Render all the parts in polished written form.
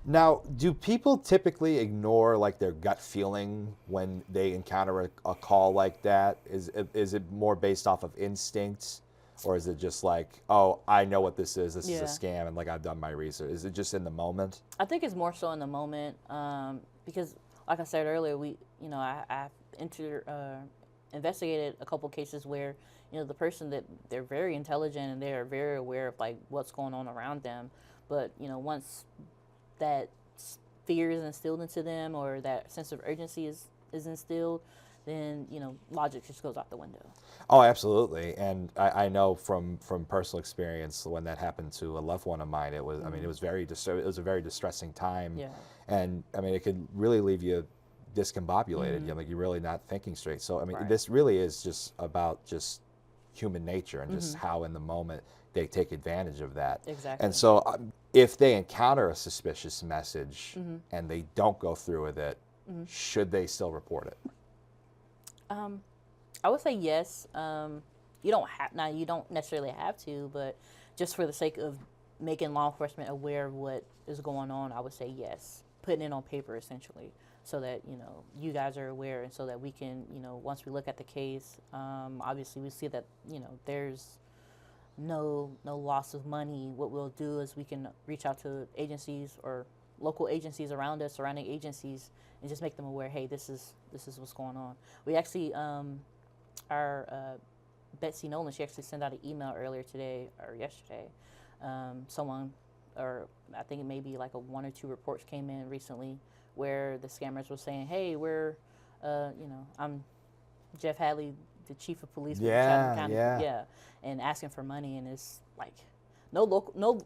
Now, do people typically ignore like their gut feeling when they encounter a call like that? Is it more based off of instincts, or is it just like, oh, I know what this is. This is a Yeah. scam, and like I've done my research. Is it just in the moment? I think it's more so in the moment, because, like I said earlier, I've investigated a couple cases where, the person that they're very intelligent and they're very aware of like what's going on around them, but once that fear is instilled into them or that sense of urgency is instilled, then logic just goes out the window. Oh, absolutely. And I know from personal experience when that happened to a loved one of mine, it was, I mean, it was it was a very distressing time. Yeah. And I mean, it could really leave you discombobulated. Mm-hmm. Like you're really not thinking straight. So, I mean, Right. this really is just about just human nature and just Mm-hmm. how in the moment they take advantage of that. And Exactly. so if they encounter a suspicious message Mm-hmm. and they don't go through with it, Mm-hmm. should they still report it? Um, I would say yes. You don't necessarily have to, but just for the sake of making law enforcement aware of what is going on, I would say yes. Putting it on paper essentially, so that you guys are aware, and so that we can once we look at the case, obviously we see that there's no loss of money. What we'll do is we can reach out to agencies or local agencies around us, surrounding agencies, and just make them aware. Hey, this is what's going on. We actually our Betsy Nolan, she actually sent out an email earlier today or yesterday. Someone, or I think it may be like one or two reports came in recently where the scammers were saying, "Hey, I'm Jeff Hadley, the chief of police with Chatham Yeah, County, yeah. yeah, and asking for money." And it's like, no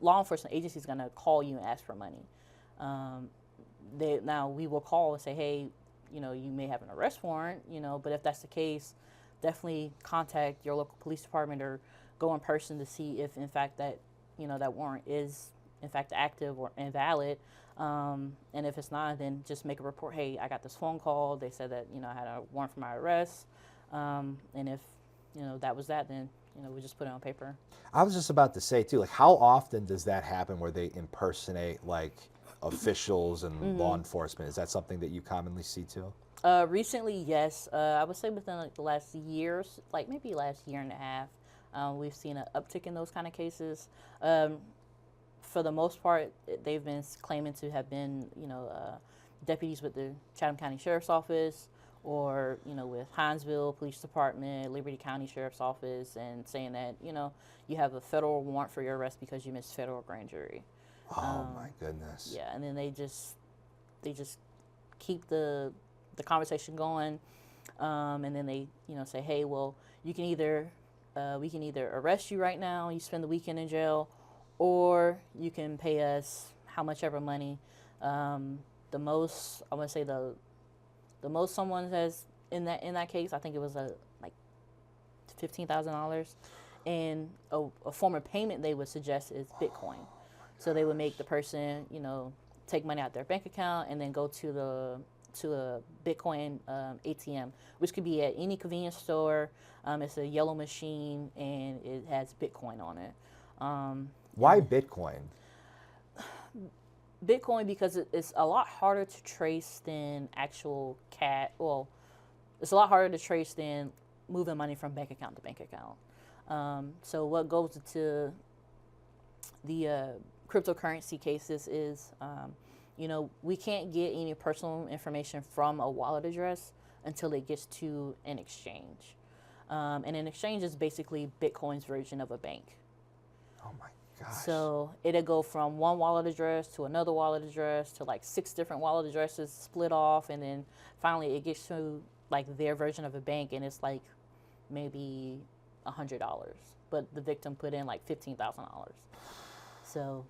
law enforcement agency is gonna call you and ask for money. Um, now we will call and say, hey, you may have an arrest warrant, but if that's the case, definitely contact your local police department or go in person to see if in fact that warrant is in fact active or invalid. And if it's not, then just make a report. Hey, I got this phone call. They said that I had a warrant for my arrest. And if that was that, then we just put it on paper. I was just about to say too, like how often does that happen where they impersonate like officials and law Mm-hmm. enforcement? Is that something that you commonly see too? Recently, yes. I would say within like the last years, like maybe last year and a half, we've seen an uptick in those kind of cases. Um, for the most part, they've been claiming to have been, deputies with the Chatham County Sheriff's Office or, with Hinesville Police Department, Liberty County Sheriff's Office, and saying that, you have a federal warrant for your arrest because you missed federal grand jury. Oh my Um, goodness. yeah, and then they just keep the conversation going, and then they say, hey, well, you can either we can either arrest you right now, you spend the weekend in jail, or you can pay us how much ever money. The most I want to say the most someone has in that case, I think it was like $15,000, and a form of payment they would suggest is Bitcoin. So they would make the person, take money out their bank account and then go to a Bitcoin ATM, which could be at any convenience store. It's a yellow machine and it has Bitcoin on it. Why And Bitcoin? Bitcoin, because it's a lot harder to trace than actual cat. Well, it's a lot harder to trace than moving money from bank account to bank account. So what goes into the cryptocurrency cases is, we can't get any personal information from a wallet address until it gets to an exchange. And an exchange is basically Bitcoin's version of a bank. Oh my gosh. So it'll go from one wallet address to another wallet address to like 6 different wallet addresses split off, and then finally it gets to like their version of a bank, and it's like maybe $100, but the victim put in like $15,000. So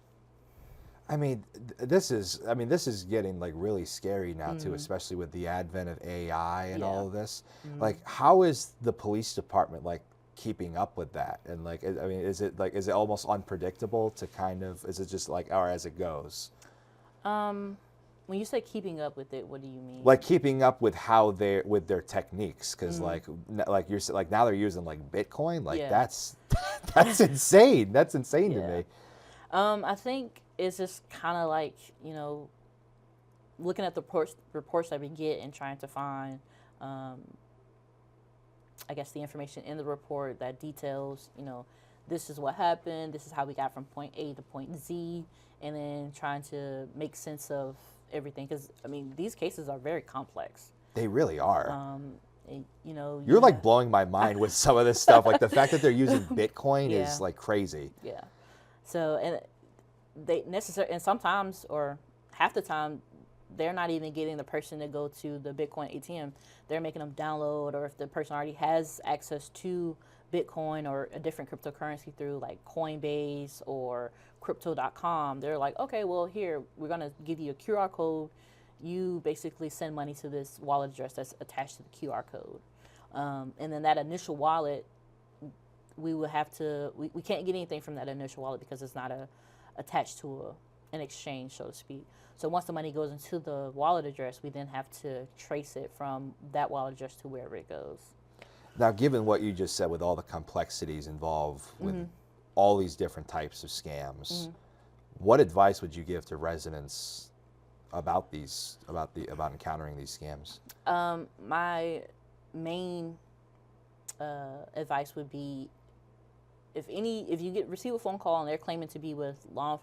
this is getting like really scary now too, especially with the advent of AI and yeah. all of this. Like, how is the police department like keeping up with that? And like, is it almost unpredictable to kind of, is it just like, or as it goes? When you say keeping up with it, what do you mean? Like keeping up with how they're with their techniques, because like you're like now they're using like Bitcoin, like Yeah. that's insane. That's insane to Yeah. me. I think it's just kind of like, looking at the reports that we get and trying to find, I guess, the information in the report that details, this is what happened, this is how we got from point A to point Z, and then trying to make sense of everything. Because, I mean, these cases are very complex. They really are. And, You're like blowing my mind with some of this stuff. Like the fact that they're using Bitcoin is like crazy. Yeah. So, and and sometimes, or half the time, they're not even getting the person to go to the Bitcoin ATM. They're making them download, or if the person already has access to Bitcoin or a different cryptocurrency through like Coinbase or crypto.com, they're like, okay, well, here, we're going to give you a QR code. You basically send money to this wallet address that's attached to the QR code. And then that initial wallet, we will have to, we can't get anything from that initial wallet because it's not attached to an exchange, so to speak. So once the money goes into the wallet address, we then have to trace it from that wallet address to wherever it goes. Now, given what you just said with all the complexities involved with all these different types of scams, what advice would you give to residents about encountering these scams? My main advice would be, if you receive a phone call and they're claiming to be with law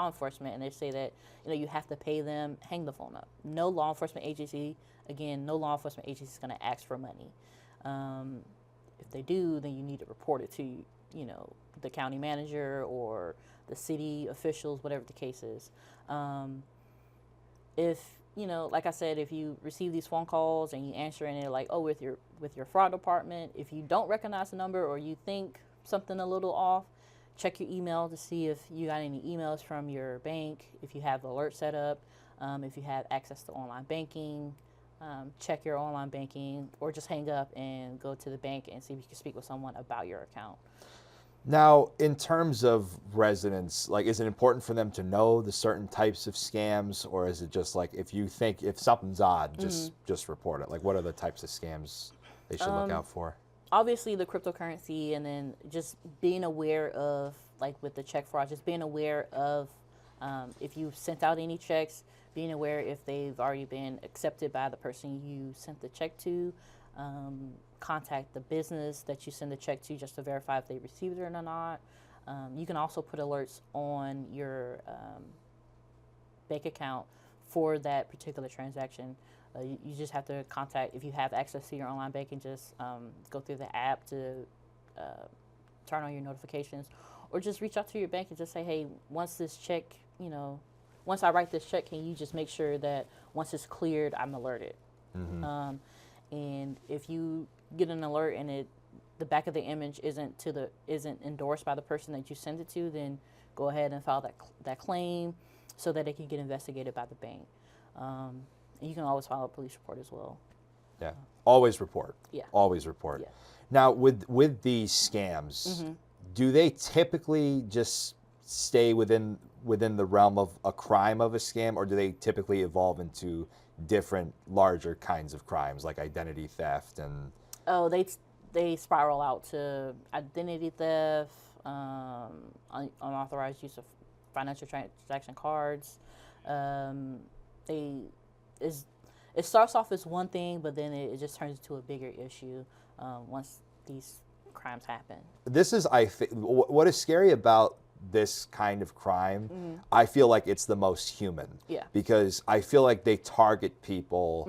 enforcement and they say that you have to pay them, hang the phone up. No law enforcement agency is going to ask for money. If they do, then you need to report it to the county manager or the city officials, whatever the case is. If like I said, if you receive these phone calls and you answer and they're like, oh, with your fraud department, if you don't recognize the number or you think something a little off, check your email to see if you got any emails from your bank, if you have the alert set up, if you have access to online banking, check your online banking, or just hang up and go to the bank and see if you can speak with someone about your account. Now, in terms of residents, like, is it important for them to know the certain types of scams, or is it just like if something's odd, just report it? Like, what are the types of scams they should look out for? Obviously, the cryptocurrency, and then just being aware of, like with the check fraud, just being aware of if you've sent out any checks, being aware if they've already been accepted by the person you sent the check to. Contact the business that you send the check to just to verify if they received it or not. You can also put alerts on your bank account for that particular transaction. You just have to contact, if you have access to your online banking, just go through the app to turn on your notifications, or just reach out to your bank and just say, hey, once I write this check, can you just make sure that once it's cleared, I'm alerted. And if you get an alert and the back of the image isn't endorsed by the person that you send it to, then go ahead and file that claim so that it can get investigated by the bank. And you can always file a police report as well. Yeah, always report. Yeah, always report. Yeah. Now, with these scams, do they typically just stay within the realm of a crime of a scam, or do they typically evolve into different larger kinds of crimes like identity theft and? Oh, they spiral out to identity theft, unauthorized use of financial transaction cards. It starts off as one thing, but then it just turns into a bigger issue once these crimes happen. This is, I think, what is scary about this kind of crime. I feel like it's the most human. Yeah. Because I feel like they target people.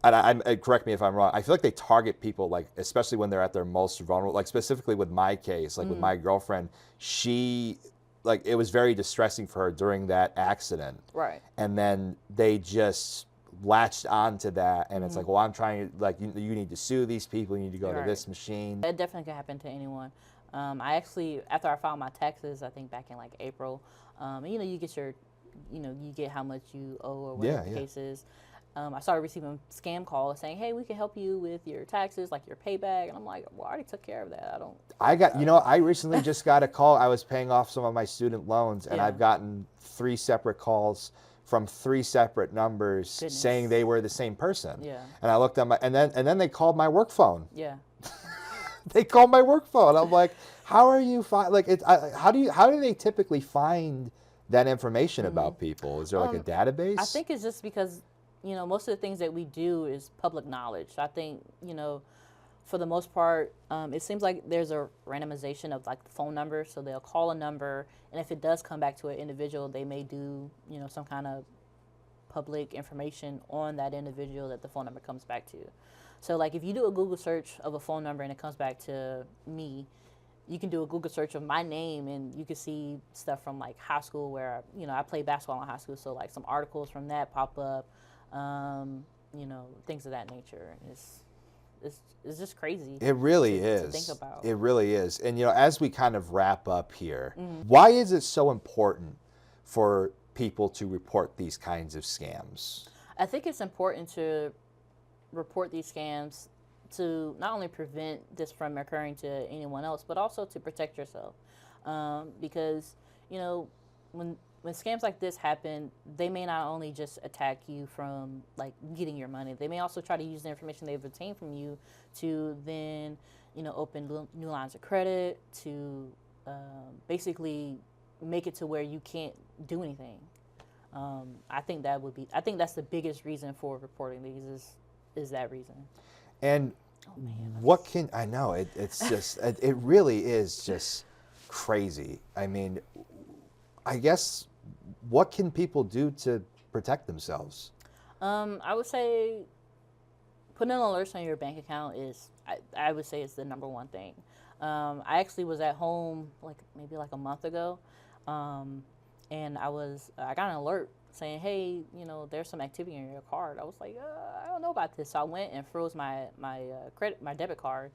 And correct me if I'm wrong. I feel like they target people, like, especially when they're at their most vulnerable. Like, specifically with my case, like with my girlfriend, it was very distressing for her during that accident. Right. And then they just latched onto that, and it's like, well, I'm trying to, like, you need to sue these people. You need to go to this machine. It definitely can happen to anyone. I actually, after I filed my taxes, I think back in like April, you get you get how much you owe or whatever the case is. I started receiving scam calls saying, hey, we can help you with your taxes, like your payback. And I'm like, well, I already took care of that. I recently just got a call. I was paying off some of my student loans, and I've gotten 3 separate calls from 3 separate numbers saying they were the same person. Yeah. And I looked at and then they called my work phone. Yeah. They called my work phone. I'm like, how are you how do they typically find that information about people? Is there like a database? I think it's just because, most of the things that we do is public knowledge. I think, for the most part, it seems like there's a randomization of like the phone number. So they'll call a number, and if it does come back to an individual, they may do, some kind of public information on that individual that the phone number comes back to. So like if you do a Google search of a phone number and it comes back to me, you can do a Google search of my name and you can see stuff from like high school where, I played basketball in high school. So like some articles from that pop up, things of that nature. It's just crazy. It really is. To think about. It really is. And, as we kind of wrap up here, why is it so important for people to report these kinds of scams? I think it's important to report these scams to not only prevent this from occurring to anyone else, but also to protect yourself. Because, when scams like this happen, they may not only just attack you from like getting your money, they may also try to use the information they've obtained from you to then, open new lines of credit, to basically make it to where you can't do anything. I think that's the biggest reason for reporting these is that reason. And I know it's just, it really is just crazy. I mean, I guess, what can people do to protect themselves? I would say putting alerts on your bank account I would say is the number one thing. I actually was at home maybe a month ago, and I got an alert saying, hey, there's some activity in your card. I was like, I don't know about this. So I went and froze my debit card,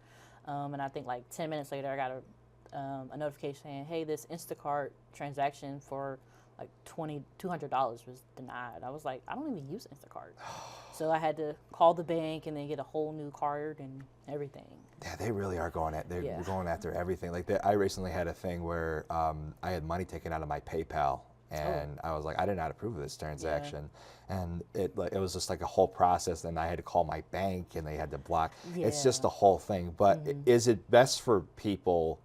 and I think 10 minutes later I got a notification saying, hey, this Instacart transaction for $200 was denied. I was like, I don't even use Instacart. So I had to call the bank and then get a whole new card and everything. Yeah, they really are going after everything. I recently had a thing where I had money taken out of my PayPal, and I was like, I did not approve of this transaction. And it was just a whole process, and I had to call my bank and they had to block. It's just a whole thing. But is it best for people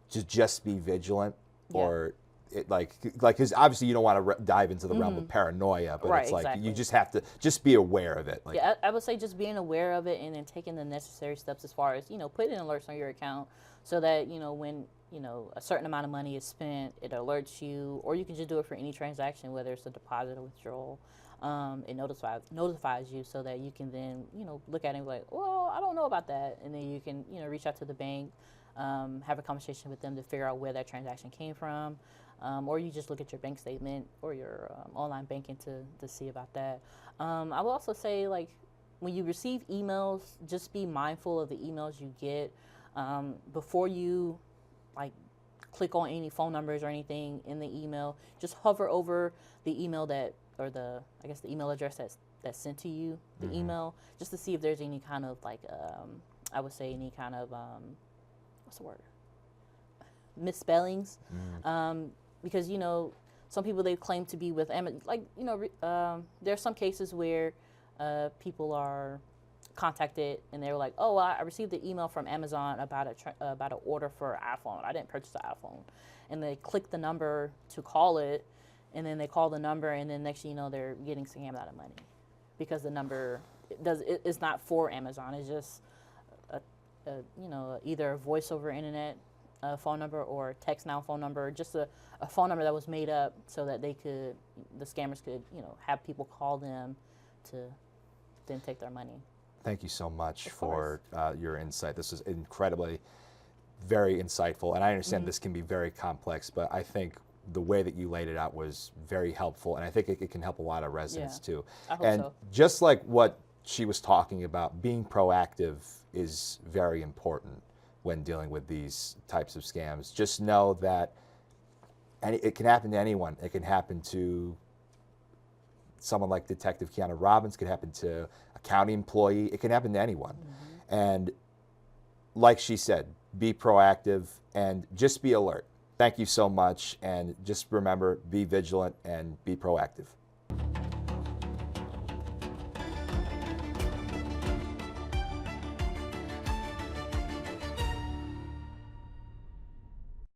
to just be vigilant, or because obviously you don't want to dive into the realm of paranoia, but it's exactly. You just have to just be aware of it. I would say just being aware of it and then taking the necessary steps as far as, putting alerts on your account so that, when, a certain amount of money is spent, it alerts you, or you can just do it for any transaction, whether it's a deposit or withdrawal. It notifies you so that you can then, look at it and be like, well, I don't know about that. And then you can, reach out to the bank, have a conversation with them to figure out where that transaction came from. Or you just look at your bank statement or your online banking to see about that. I will also say, when you receive emails, just be mindful of the emails you get. Before you, click on any phone numbers or anything in the email, just hover over the email the email address that's sent to you, the email, just to see if there's any kind of, I would say any kind of, what's the word? Misspellings. Because, some people, they claim to be with Amazon. There are some cases where people are contacted and they were like, oh, I received the email from Amazon about an order for an iPhone. I didn't purchase an iPhone. And they click the number to call it, and then they call the number, and then next thing you know, they're getting scammed out of money because the number it's not for Amazon. It's just either a voice over internet phone number or text now phone number, just a phone number that was made up so that the scammers could, have people call them to then take their money. Thank you so much for your insight. This is incredibly, very insightful. And I understand this can be very complex, but I think the way that you laid it out was very helpful. And I think it can help a lot of residents too. I hope and so. Just like what she was talking about, being proactive is very important when dealing with these types of scams. Just know that it can happen to anyone. It can happen to someone like Detective Keiana Robbins, could happen to a county employee, it can happen to anyone. And like she said, be proactive and just be alert. Thank you so much, and just remember, be vigilant and be proactive.